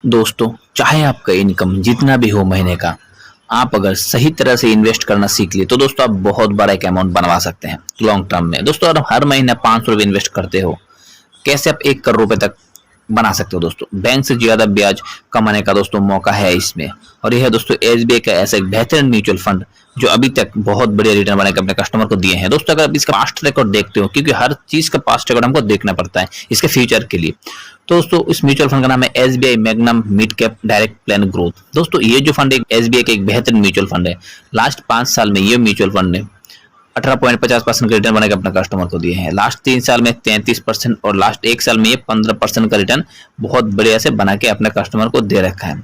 दोस्तों, चाहे आपका इनकम जितना भी हो महीने का, आप अगर सही तरह से इन्वेस्ट करना सीख लिए तो दोस्तों आप बहुत बड़ा एक अमाउंट बनवा सकते हैं लॉन्ग टर्म में। दोस्तों अगर हर महीने 500 रुपये इन्वेस्ट करते हो, कैसे आप 1 करोड़ रुपए तक बना सकते हो। दोस्तों बैंक से ज्यादा ब्याज कमाने का दोस्तों मौका है इसमें। और यह है दोस्तों एसबीआई का ऐसा एक बेहतरीन म्यूचुअल फंड जो अभी तक बहुत बढ़िया रिटर्न बना के अपने कस्टमर को दिए हैं। दोस्तों अगर आप इसका पास्ट रिकॉर्ड देखते हो, क्योंकि हर चीज का पास्ट रिकॉर्ड हमको देखना पड़ता है इसके फ्यूचर के लिए, तो दोस्तों इस म्यूचुअल फंड का नाम है SBI magnum mid cap direct plan growth. दोस्तों ये जो फंड एक एसबीआई का एक बेहतरीन म्यूचुअल फंड है। लास्ट 5 साल में ये म्यूचुअल फंड ने 18.50% का रिटर्न बनाकर अपने कस्टमर को दिए हैं। लास्ट 3 साल में 33% और लास्ट 1 साल में ये 15% का रिटर्न बहुत बढ़िया से बना के अपने कस्टमर को दे रखा है।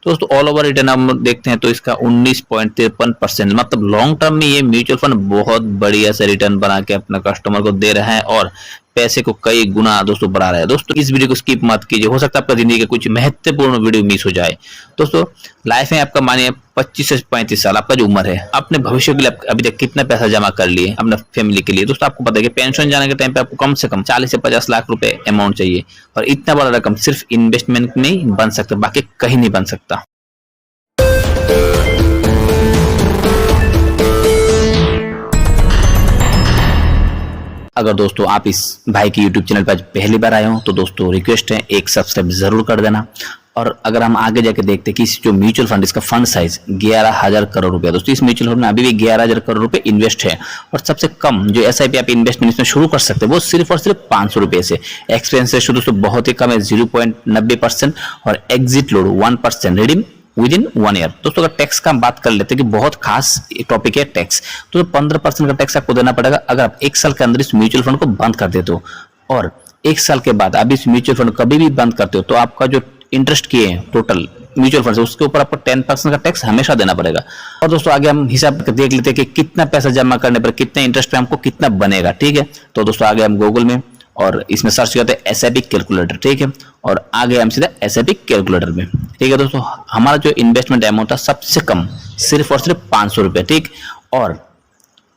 तो दोस्तों ऑल ओवर रिटर्न हम देखते हैं तो इसका 19.53%, मतलब लॉन्ग टर्म में ये म्यूचुअल फंड बहुत बढ़िया से रिटर्न बना के अपने कस्टमर को दे रहा है और पैसे को कई गुना दोस्तों बढ़ा रहा है। दोस्तों इस वीडियो को स्किप मत कीजिए, हो सकता है आपका जिंदगी का कुछ महत्वपूर्ण वीडियो मिस हो जाए। दोस्तों लाइफ में आपका मानिए 25 से 35 साल आपका जो उम्र है, अपने भविष्य के लिए अभी तक कितना पैसा जमा कर लिए अपने फैमिली के लिए। दोस्तों आपको पता है कि पेंशन जाने के टाइम पे आपको कम से कम 40 से 50 लाख रुपए अमाउंट चाहिए, और इतना बड़ा रकम सिर्फ इन्वेस्टमेंट में ही बन सकता है, बाकी कहीं नहीं बन सकता। अगर दोस्तों आप इस भाई की YouTube चैनल पर पहली बार आए हो तो दोस्तों रिक्वेस्ट है एक सब्सक्राइब जरूर कर देना। और अगर हम आगे जाके देखते हैं कि इस जो म्यूचुअल फंड इसका फंड साइज 11,000 करोड़ रुपए। दोस्तों इस म्यूचुअल फंड में अभी भी 11,000 करोड़ रुपए इन्वेस्ट है, और सबसे कम जो एसआईपी आप इन्वेस्टमेंट इसमें शुरू कर सकते हैं वो सिर्फ और सिर्फ 500 रुपए से। एक्सपेंस रेशियो दोस्तों बहुत ही कम है 0.90%, और exit load 1%, redeem with in 1 year. दोस्तों अगर टैक्स का हम बात कर लेते हैं कि बहुत खास टॉपिक है टैक्स, तो 15% का टैक्स आपको देना पड़ेगा अगर आप 1 साल के अंदर इस म्यूचुअल फंड को बंद कर देते हो। और 1 साल के बाद आप इस म्यूचुअल फंड कभी भी बंद करते हो तो आपका जो इंटरेस्ट किए हैं टोटल म्यूचुअल फंड से, उसके ऊपर आपको 10% का टैक्स हमेशा देना पड़ेगा। और दोस्तों आगे हम हिसाब देख लेते हैं कि कितना पैसा जमा करने पर कितने इंटरेस्ट पे हमको कितना बनेगा। ठीक है, तो दोस्तों आगे हम गूगल में और इसमें सर्च करते हैं एसआईपी कैलकुलेटर। ठीक है, और आगे हम सीधा एसआईपी कैलकुलेटर में। ठीक है दोस्तों, हमारा जो इन्वेस्टमेंट अमाउंट था सबसे कम सिर्फ और सिर्फ 500 रुपये। ठीक, और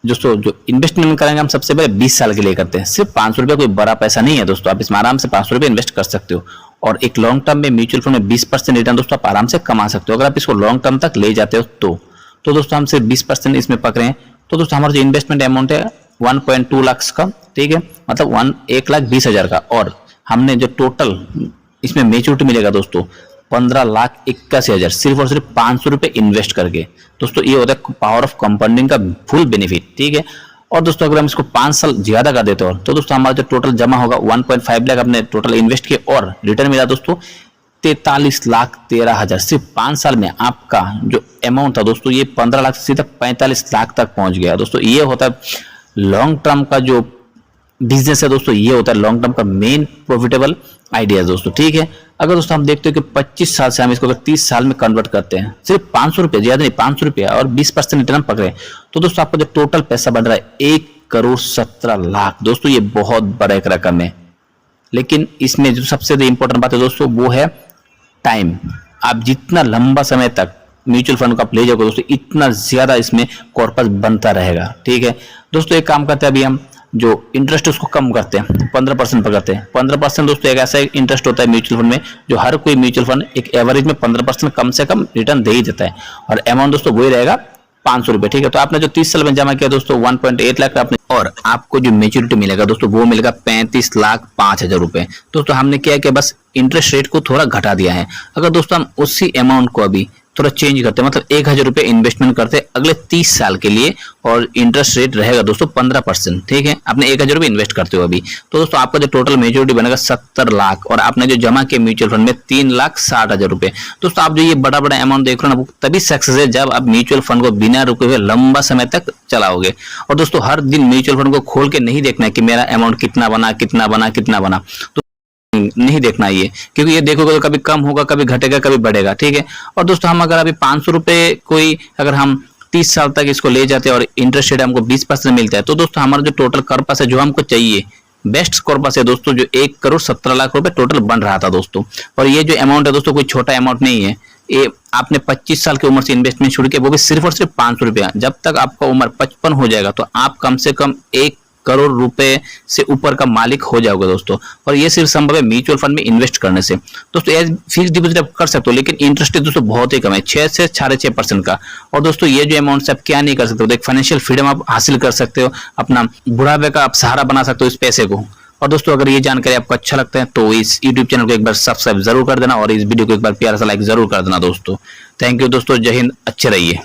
दोस्तों जो इन्वेस्टमेंट करेंगे हम सबसे पहले 20 साल के लिए करते हैं। सिर्फ 500 रुपये कोई बड़ा पैसा नहीं है दोस्तों, आप इसमें आराम से 500 रुपये इन्वेस्ट कर सकते हो। और एक लॉन्ग टर्म में म्यूचुअल फंड में 20% रिटर्न दोस्तों आप आराम से कमा सकते हो अगर आप इसको लॉन्ग टर्म तक ले जाते हो तो दोस्तों हम सिर्फ 20% इसमें पकड़े हैं। तो दोस्तों हमारा जो इन्वेस्टमेंट अमाउंट है 1.2 लाख का, ठीक है, मतलब 1,20,000 का। और हमने जो टोटल इसमें मेच्योरिटी मिलेगा दोस्तों 15,81,000 सिर्फ और सिर्फ 500 रुपये इन्वेस्ट करके। दोस्तों ये होता है पावर ऑफ कंपाउंडिंग का फुल बेनिफिट। ठीक है, और दोस्तों अगर हम इसको 5 साल ज्यादा कर देते हो तो दोस्तों हमारा जो टोटल जमा होगा 1.5 लाख अपने टोटल इन्वेस्ट किए, और रिटर्न मिला दोस्तों 43,13,000। सिर्फ 5 साल में आपका जो अमाउंट था दोस्तों ये 15 लाख से सीधा 45 लाख तक पहुंच गया। दोस्तों ये होता है लॉन्ग टर्म का जो बिजनेस है दोस्तों, ये होता है लॉन्ग टर्म का मेन प्रॉफिटेबल आइडिया दोस्तों। ठीक है, अगर दोस्तों हम देखते हैं कि 25 साल से हम इसको अगर 30 साल में कन्वर्ट करते हैं, सिर्फ 500 रुपये, ज्यादा नहीं 500 रुपये, और 20% रिटर्न पकड़े तो दोस्तों आपका जो टोटल पैसा बन रहा है 1,17,00,000। दोस्तों ये बहुत बड़ा एक रकम है, लेकिन इसमें जो सबसे इंपॉर्टेंट बात है दोस्तों वो है टाइम। आप जितना लंबा समय तक म्यूचुअल फंड को आप ले जाओगे दोस्तों इतना ज्यादा इसमें कॉर्पस बनता रहेगा। ठीक है दोस्तों, एक काम करते हैं, अभी हम जो इंटरेस्ट उसको कम करते हैं, 15% पकड़ते हैं। 15% दोस्तों एक ऐसा इंटरेस्ट होता है म्यूचुअल फंड में जो हर कोई म्यूचुअल फंड एक एवरेज में 15% कम से कम रिटर्न दे ही देता है, और अमाउंट दोस्तों वही रहेगा 500 रुपये। ठीक है, तो आपने जो 30 साल में जमा किया दोस्तों 1.8 लाख आपने, और आपको जो मेच्योरिटी मिलेगा दोस्तों वो मिलेगा 35,05,000 रुपए। दोस्तों हमने क्या है कि बस इंटरेस्ट रेट को थोड़ा घटा दिया है। अगर दोस्तों हम उसी अमाउंट को अभी थोड़ा चेंज करते हैं, मतलब 1,000 रुपये इन्वेस्टमेंट करते हैं अगले 30 साल के लिए, और इंटरेस्ट रेट रहेगा दोस्तों 15%। ठीक है, आपने 1,000 रुपये इन्वेस्ट करते हो अभी, तो दोस्तों आपका जो टोटल मेच्योरिटी बनेगा 70 लाख, और आपने जो जमा किया म्यूचुअल फंड में 3,60,000 रुपए। दोस्तों आप जो ये बड़ा बड़ा अमाउंट देख रहे हो ना, वो तभी सक्सेस है जब आप म्यूचुअल फंड को बिना रुके हुए लंबा समय तक चलाओगे। और दोस्तों हर दिन म्यूचुअल फंड को खोल के नहीं देखना है कि मेरा अमाउंट कितना बना कितना बना कितना बना, तो नहीं देखना ये, क्योंकि ये देखोगे तो कभी कम होगा, कभी घटेगा, कभी बढ़ेगा। ठीक है, और दोस्तों हम अगर अभी 500 रुपये कोई अगर हम 30 साल तक इसको ले जाते हैं और इंटरेस्ट रेट हमको 20% मिलता है, तो दोस्तों हमारा जो टोटल कॉर्पस है जो हमको चाहिए बेस्ट कॉर्पस है दोस्तों जो 1,17,00,000 रुपए टोटल बन रहा था दोस्तों। और ये जो अमाउंट है दोस्तों कोई छोटा अमाउंट नहीं है, ये आपने 25 साल की उम्र से इन्वेस्टमेंट शुरू किया, वो भी सिर्फ और सिर्फ 500 रुपया। जब तक आपका उम्र 55 हो जाएगा तो आप कम से कम 1 करोड़ रुपए से ऊपर का मालिक हो जाओगे दोस्तों। और ये सिर्फ संभव है म्यूचुअल फंड में इन्वेस्ट करने से दोस्तों। एज फिक्स डिपॉजिट आप कर सकते हो, लेकिन इंटरेस्ट दोस्तों बहुत ही कम है, 6 से 6.5% का। और दोस्तों ये जो अमाउंट से आप क्या नहीं कर सकते हो, एक फाइनेंशियल फ्रीडम आप हासिल कर सकते हो, अपना बुढ़ापे का आप सहारा बना सकते हो इस पैसे को। और दोस्तों अगर ये जानकारी आपको अच्छा लगता है तो इस YouTube चैनल को एक बार सब्सक्राइब जरूर कर देना और इस वीडियो को एक बार प्यारा सा लाइक जरूर कर देना दोस्तों। थैंक यू दोस्तों, जय हिंद, अच्छे रहिए।